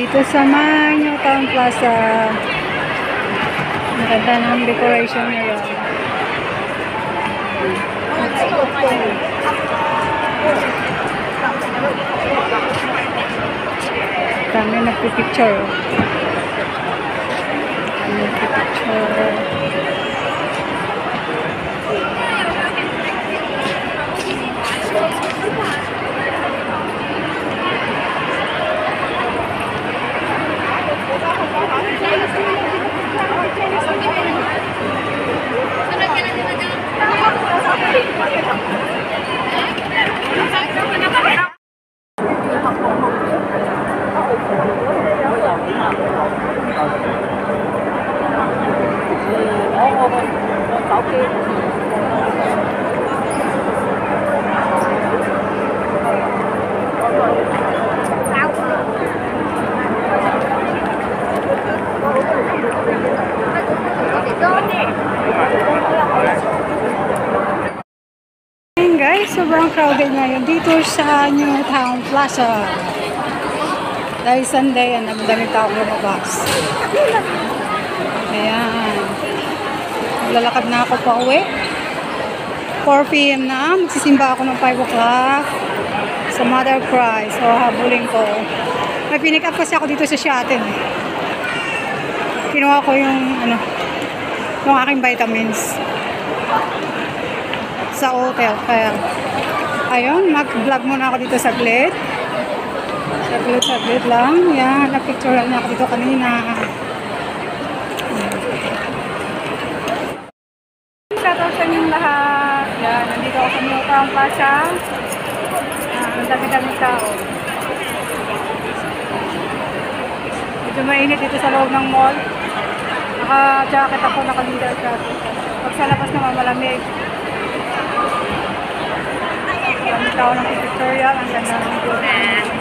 dito sa New Town Plaza. Maganda ng decoration nila. Kami nagpipicture. Guys, sobrang crowded ngayon dito sa New Town Plaza. Dahil Sunday, ang dami tao lumabas. Ayan. Lalakad na ako pa uwi. 4 PM na. Magsisimba ako ng 5 o'clock sa Mother Christ. So, habulin ko. May pinick up kasi ako dito sa Shuttle. Kinuha ko yung aking vitamins sa hotel. Kaya, ayun, mag-vlog muna ako dito saglit. Saglit lang. Yan, nag-picture lang ako dito kanina. Shoutout sa inyong lahat. Yan, nandito ako sa New Town Plaza. Ang dami-dami tao. Medyo mainit dito sa loob ng mall. Naka-jacket ako, naka-leader jacket. Pag sa labas naman malamig. Malamig tao ng Victoria. Ang ganda ng building.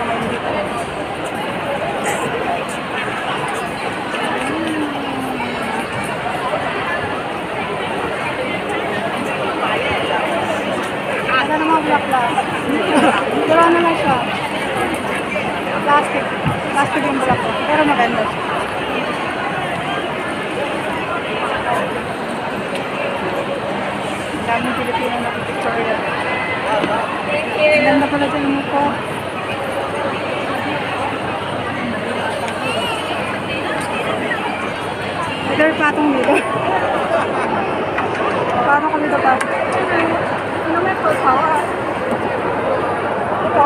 Ada naman black. Dura na lang siya. Plastic yung black. Pero maganda siya. Daming Pilipino na Victoria. Ang ganda pala dyan mo ko. Ito yung patong dito. Paano kami dito pa? Ano may pagkawa? Ito?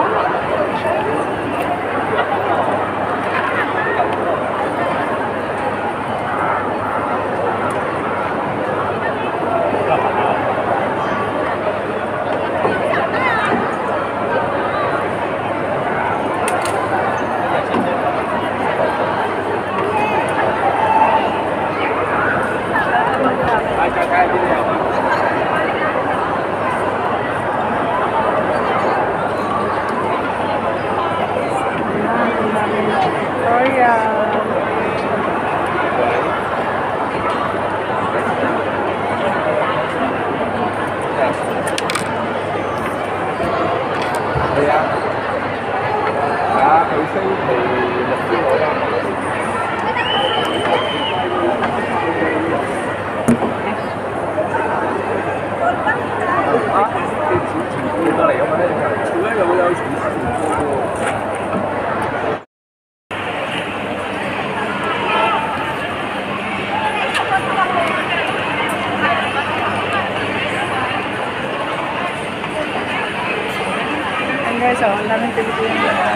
Guys, ang daming Pilipino na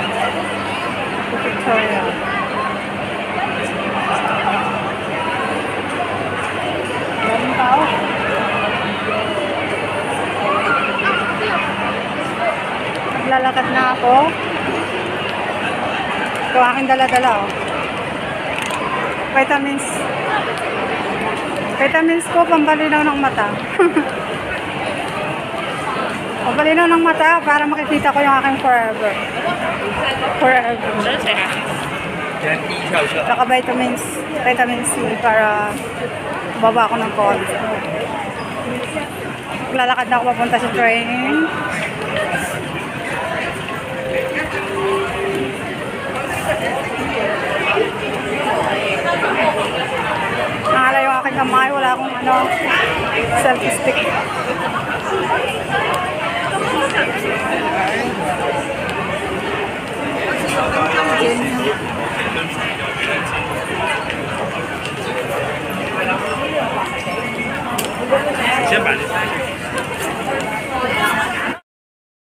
Victoria. Daming tao. Naglalakad na ako. Ito aking dala-dala. Vitamins ko, pambalinaw ng mata. Pagbalinaw ng mata para makikita ko yung aking forever. Saka vitamin C para baba ako ng konti. Lalakad na ako papunta sa train. Nakala yung aking kamay. Wala akong ano, selfie stick.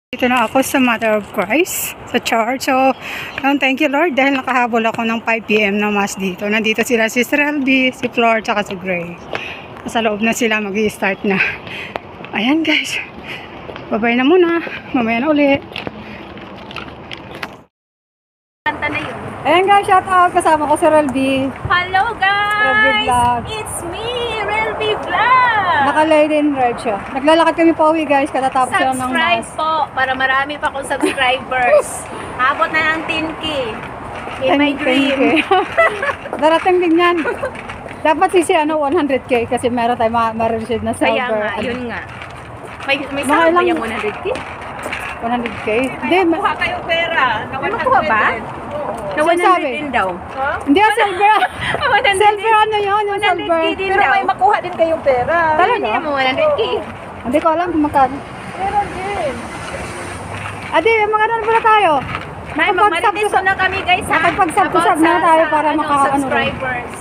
Dito na ako sa Mother of Christ, sa church. So, thank you Lord dahil nakahabol ako ng 5 PM na mass dito. Nandito sila si Sister LB, si Flor, tsaka si Gray. Sa loob na sila, mag-i-start na. Ayan guys. Babay na muna. Mamaya na ulit. Kanta na yun. Ayan guys, shout out. Kasama ko si Relby. Hello Relby guys! Vlog. It's me, Relby Vlog! Naka-lady in red siya. Naglalakad kami pa uwi guys, katatapos lang ng Subscribe mass. po para marami pa akong subscribers. Abot na ng 10K. In my dream. Darating din yan. Dapat si ano 100K kasi meron tayo ma-receive na silver. Kaya nga, yun nga. May Mga sahod ba ilang- yung 100K? 100K? Hindi, Kuha kayong pera. Na May nakuha ba? Na Saan 100 sabi? din daw. hindi silver. 100 Silver ano yun, yung 100K silver. din Pero daw. may makuha din kayong pera. Talaga? Hindi naman 100K. Hindi ko alam kung magkano. Meron din. Adi, mga ano pala tayo? May Nakapag-subscribe- mamarites na kami guys ha. Nakapag-subscribe na About tayo sa, para maka- ano, subscribers.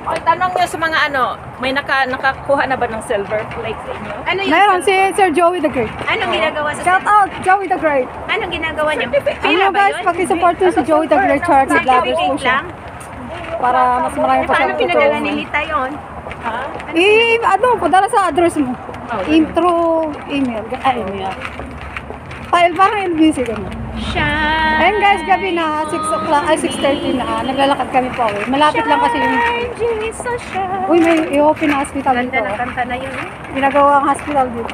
O, tanong nyo sa mga may nakakuha na ba ng silver plate sa inyo? Ano yung Meron si Sir Joey the Great. Anong ginagawa sa Shout out, Joey the Great. Anong ginagawa niya? Ano guys, paki-support nyo si Joey the Great Charity Vloggers po Certificate siya. lang? Para mas marami pa Paano siyang pinadala tutulungan. ni Lita yun? Ha? Ano, padala sa address mo. Through email. Email. File, parang LBC ganun. Siya. Ayun guys, gabi na, 6 o'clock, ay 6:30 na. Naglalakad kami po. Malapit lang kasi yung... Jesus, siya. Uy, may i-open na hospital Ganda dito. na kanta na yun. Eh. Ginagawa ang hospital dito.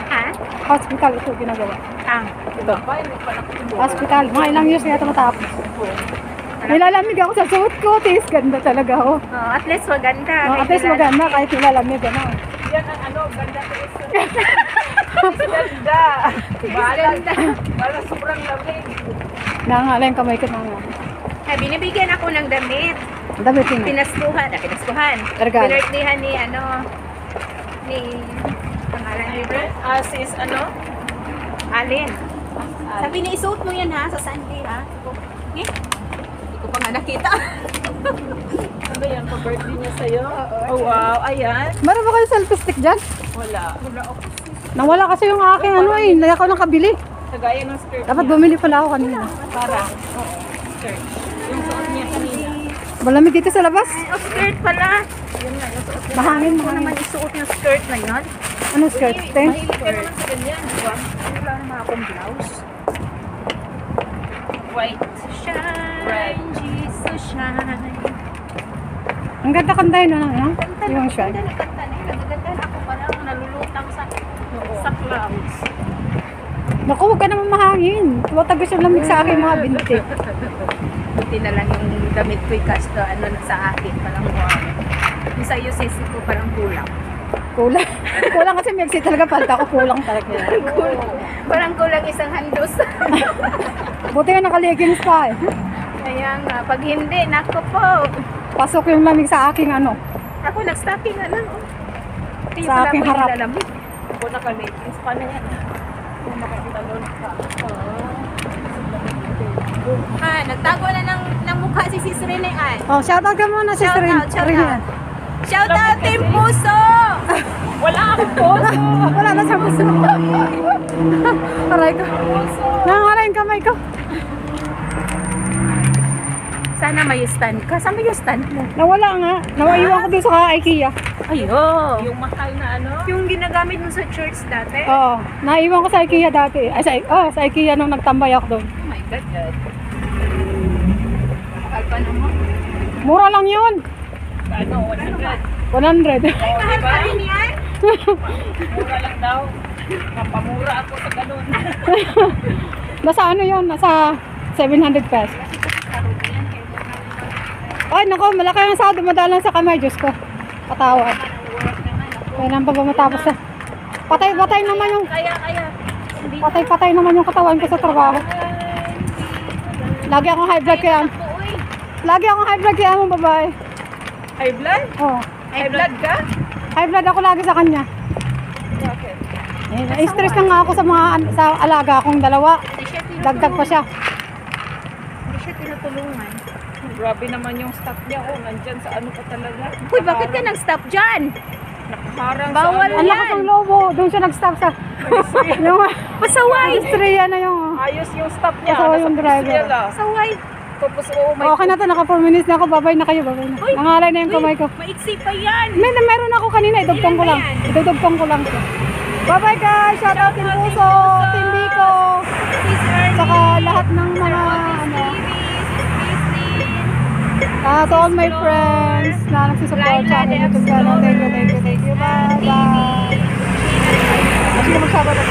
Ha? Hospital ito ginagawa. Ah. Ito. Hospital. Mga ilang years na ito matapos. Nilalamig ako sa suot ko. Tis, ganda talaga ako. Oh, at least maganda. At least maganda kahit nilalamig. Ano. Yan ang ganda ko is. Ganda. Ganda. Wala sobrang lamig. Nangala yung kamay ko na nga. Ay, binibigyan ako ng damit. Ang dami tingin. Pinaskuhan. Regalo. Pinirtihan ni pangalan ni Bro? Sis, Alin. Sabi niya, isuot mo yan ha, sa Sunday ha. Eh? Hindi ko pa nga nakita. Ano yan? Pa-birthday niya sa'yo? Oh, wow. Ayan. Meron ba kayo selfie stick dyan? Wala. Wala ako. Nawala kasi yung aking ano eh. Hindi ako nakabili. Kagaya ng skirt Dapat niya. bumili pala ako kanina. Para. Oo. Skirt. Yung suot niya kanina. Malamig dito sa labas. Oh, skirt pala. Yun nga. Yung suot niya. Mahangin, Ako naman mahangin. isuot yung skirt na yun. Ano skirt? Ten? Mahilig ka naman sa ganyan. Diba? Wala naman akong blouse. White. Shine, Red. Jesus, shine. Ang ganda kantahin na lang, no? Yung shine. Ganda na kanta na yun. Nagaganda na ako parang nalulutang sa clouds. Naku, huwag ka naman mahangin. Tumatagos yung lamig sa akin mga binti. Buti na lang yung damit ko yung sa akin. Parang wow. Yung sa iyo, sisi ko parang kulang. Kulang. Kulang kasi may exit talaga. Palta ko kulang talaga. Parang kulang isang handos. Buti nga nakalegins pa eh. Kaya nga, pag hindi, nako po. Pasok yung lamig sa aking ano. Ako nag-stocking na lang. Oh. Kaya Sa pala aking ako harap. nilalamig. Ako naka-leggings pa na yan. Kung nakakitalon ka. Nagtago na ng mukha si Sis Rene ay. Oh, shoutout ka muna si Shout Rin. out, shout out. Shout out Team Puso! Wala akong poso. Wala na siya gusto. Aray ko. Nangangaray yung kamay ko. Sana may stand ka. Saan ba yung stand mo? Nawala nga. Nawaiwan ko doon sa IKEA. Ayo. Yung mahal na Yung ginagamit mo sa church dati? Oo. Naiwan ko sa IKEA dati. Ay, sa IKEA nung nagtambay ako doon. Oh my God. Mahal pa naman. Mura lang yun. ano, 100. 100. Mahal pa rin yan? Mura lang daw. Mapamura ako sa ganun. Nasa ano yun? Nasa 700 pesos. Ay, nako, malaki ang sahod. Dumadalang sa kamay. Diyos ko. Katawan. Kaya nang pa ba matapos na. Patay-patay naman yung... Kaya. Patay-patay naman yung katawan ko sa trabaho. Lagi akong high blood kaya... Lagi akong high blood kaya mo, babae. High blood? Oh, High blood ka? high blood ako lagi sa kanya. Bakit? Stress na nga ako sa mga sa alaga akong dalawa. Hindi siya tinutulungan. Dagdag pa siya. Hindi siya tinutulungan. Grabe naman yung stock niya. Oh, nandyan sa ano pa talaga. Uy, bakit ka nag-stop dyan? Nakaharang Bawal sa Ang ano. lakas ng lobo. Doon siya nag-stop sa yung Pasaway! Estrella na yung Ayos yung stop niya. Kasama Nasa yung driver. Priscilla. Pasaway! Tapos, oh my okay na to, naka 4 minutes na ako. Babay na kayo, babay na. Uy! Nangalay na yung kamay ko. Maiksi pa yan! Meron ako kanina, idugtong ko lang. Ilan ba yan? Idugtong ko lang. Bye-bye guys! Shout out Team Puso, Team Biko, Sis Ernie, saka lahat ng Sir mga Otis ano, TV, Sis Christine, to all my Sis Flor, friends na nagsusupport sa akin Laila YouTube channel. Thank you, thank you, thank you. Bye-bye! Kasi mag-Sabado.